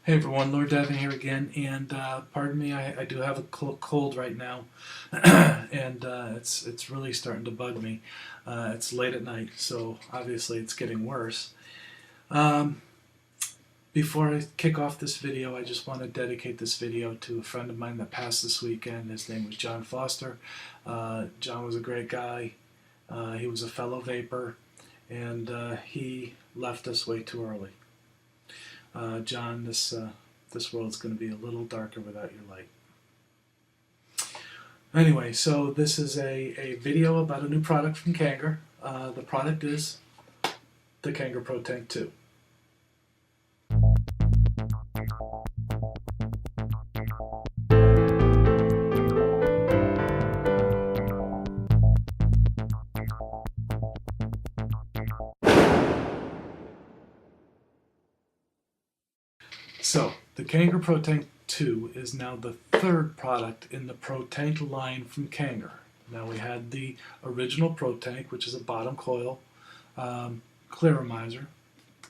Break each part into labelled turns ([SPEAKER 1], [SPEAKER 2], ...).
[SPEAKER 1] Hey everyone, Lord Davin here again, and pardon me, I do have a cold right now, and it's really starting to bug me. It's late at night, so obviously it's getting worse. Um, Before I kick off this video, I just want to dedicate this video to a friend of mine that passed this weekend. His name was John Foster. John was a great guy. He was a fellow vapor, and he left us way too early. John, this world's going to be a little darker without your light. Anyway, so this is a video about a new product from Kanger. The product is the Kanger Protank 2. So, the Kanger Protank 2 is now the third product in the Protank line from Kanger. Now we had the original Protank, which is a bottom coil, claramizer,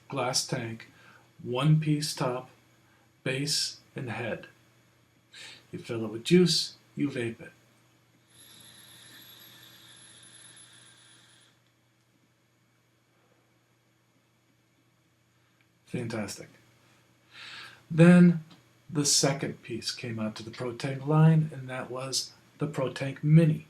[SPEAKER 1] glass tank, one-piece top, base, and head. You fill it with juice, you vape it. Fantastic. Then the second piece came out to the Protank line, and that was the Protank Mini.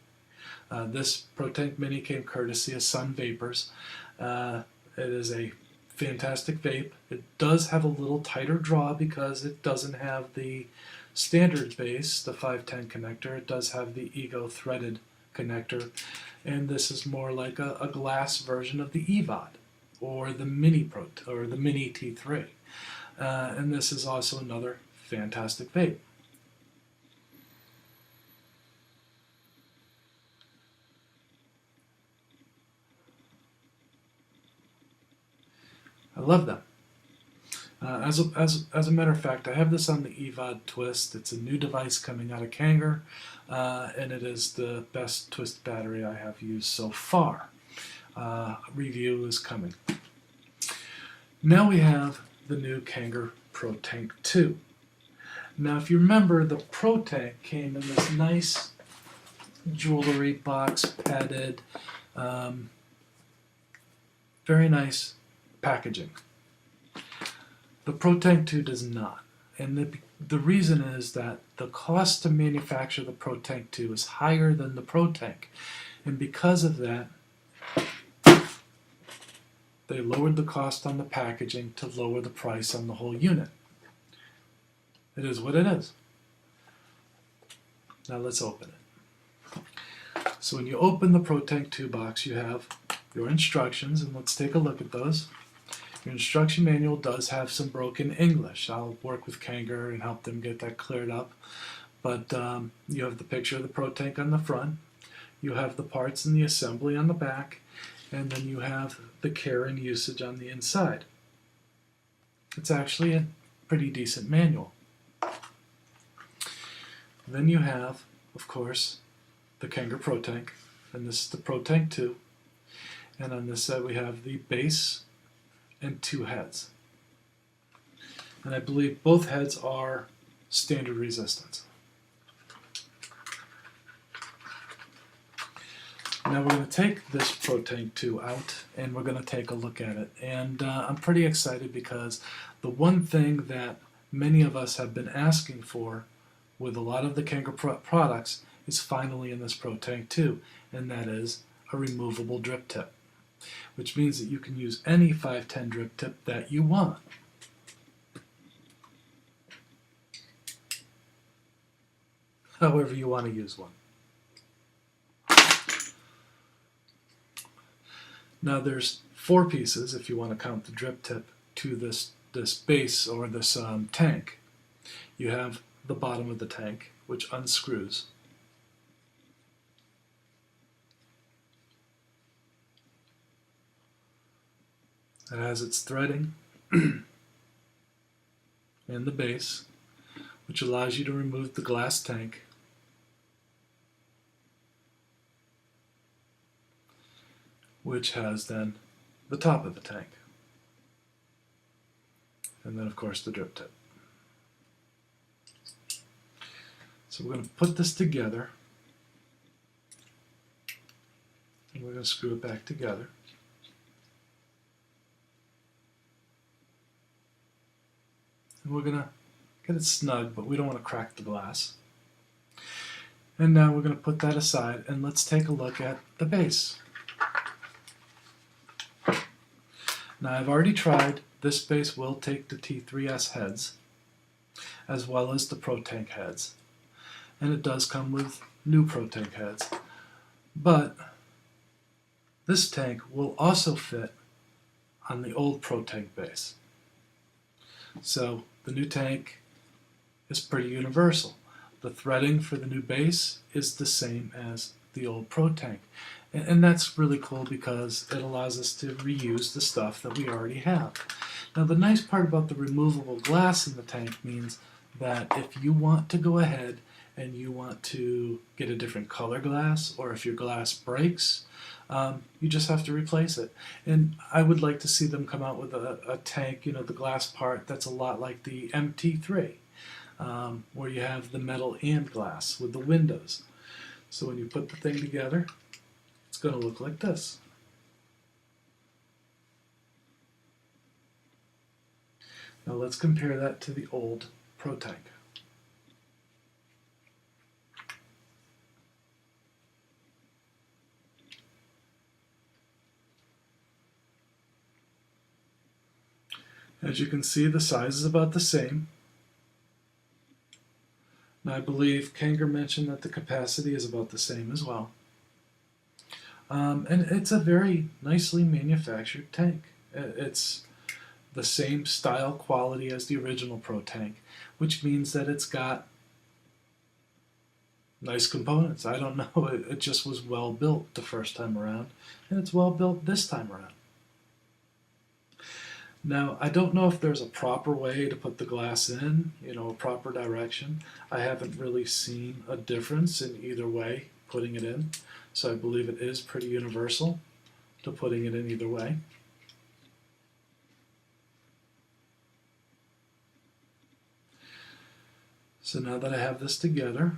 [SPEAKER 1] This Protank Mini came courtesy of Sun Vapors. It is a fantastic vape. It does have a little tighter draw because it doesn't have the standard base, the 510 connector. It does have the Ego threaded connector, and this is more like a glass version of the EVOD or the Mini T3. And this is also another fantastic vape. I love them. As a matter of fact, I have this on the EVOD Twist. It's a new device coming out of Kanger, and it is the best twist battery I have used so far. Review is coming. Now we have the new Kanger Protank 2. Now if you remember, the Protank came in this nice jewelry box, padded, very nice packaging. The Protank 2 does not. And the reason is that the cost to manufacture the Protank 2 is higher than the Protank. And because of that, they lowered the cost on the packaging to lower the price on the whole unit. It is what it is. Now let's open it. So when you open the Protank 2 box, you have your instructions, and let's take a look at those. Your instruction manual does have some broken English. I'll work with Kanger and help them get that cleared up. But you have the picture of the Protank on the front. You have the parts and the assembly on the back. And then you have the care and usage on the inside. It's actually a pretty decent manual. Then you have, of course, the Kanger Protank, and this is the Protank 2. And on this side we have the base and two heads. And I believe both heads are standard resistance. Now we're going to take this Protank 2 out and we're going to take a look at it. And I'm pretty excited because the one thing that many of us have been asking for with a lot of the Kanger products is finally in this Protank 2, and that is a removable drip tip, which means that you can use any 510 drip tip that you want. However you want to use one. Now there's 4 pieces, if you want to count the drip tip, to this base or this tank. You have the bottom of the tank, which unscrews. It has its threading and the base, which allows you to remove the glass tank. Which has then the top of the tank. And then of course the drip tip. So we're going to put this together, and we're going to screw it back together. And we're going to get it snug, but we don't want to crack the glass. And now we're going to put that aside, and let's take a look at the base. Now I've already tried. This base will take the T3S heads, as well as the Protank heads. And it does come with new Protank heads. But this tank will also fit on the old Protank base. So the new tank is pretty universal. The threading for the new base is the same as the old Protank. And that's really cool because it allows us to reuse the stuff that we already have. Now the nice part about the removable glass in the tank means that if you want to go ahead and you want to get a different color glass, or if your glass breaks, you just have to replace it. And I would like to see them come out with a tank, the glass part that's a lot like the MT3, where you have the metal and glass with the windows. So when you put the thing together, it's going to look like this. Now let's compare that to the old Protank. As you can see, the size is about the same. Now I believe Kanger mentioned that the capacity is about the same as well. And it's a very nicely manufactured tank. It's the same style quality as the original Protank, which means that it's got nice components. I don't know, it just was well built the first time around, and it's well built this time around. Now, I don't know if there's a proper way to put the glass in, a proper direction. I haven't really seen a difference in either way putting it in, so I believe it is pretty universal to putting it in either way. So now that I have this together,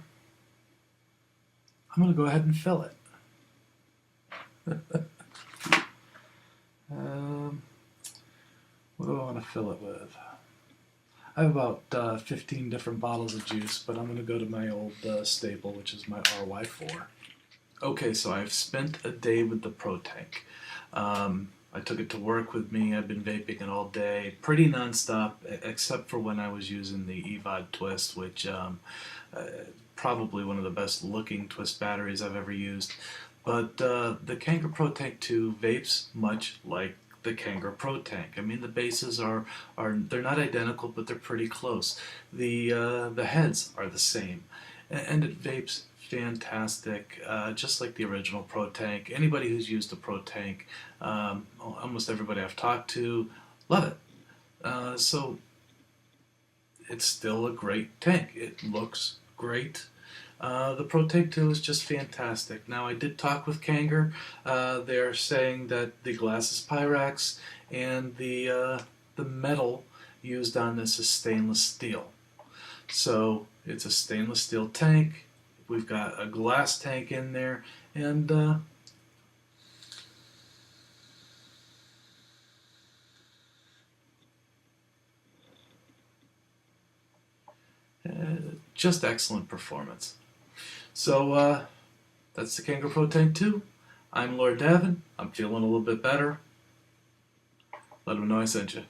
[SPEAKER 1] I'm going to go ahead and fill it. What do I want to fill it with? I have about 15 different bottles of juice, but I'm going to go to my old staple, which is my RY4. Okay, so I've spent a day with the Protank. I took it to work with me. I've been vaping it all day, pretty nonstop, except for when I was using the EVOD Twist, which probably one of the best looking twist batteries I've ever used. But the Kanger Protank 2 vapes much like the Kanger Protank. I mean, the bases are they're not identical, but they're pretty close. The heads are the same, and it vapes fantastic, just like the original Protank. Anybody who's used the Protank, almost everybody I've talked to, love it. So it's still a great tank. It looks great. The Protank 2 is just fantastic. Now, I did talk with Kanger. They're saying that the glass is Pyrex, and the metal used on this is stainless steel. So it's a stainless steel tank. We've got a glass tank in there, and just excellent performance. So that's the Kanger Protank 2. I'm Lord Davin. I'm feeling a little bit better. Let them know I sent you.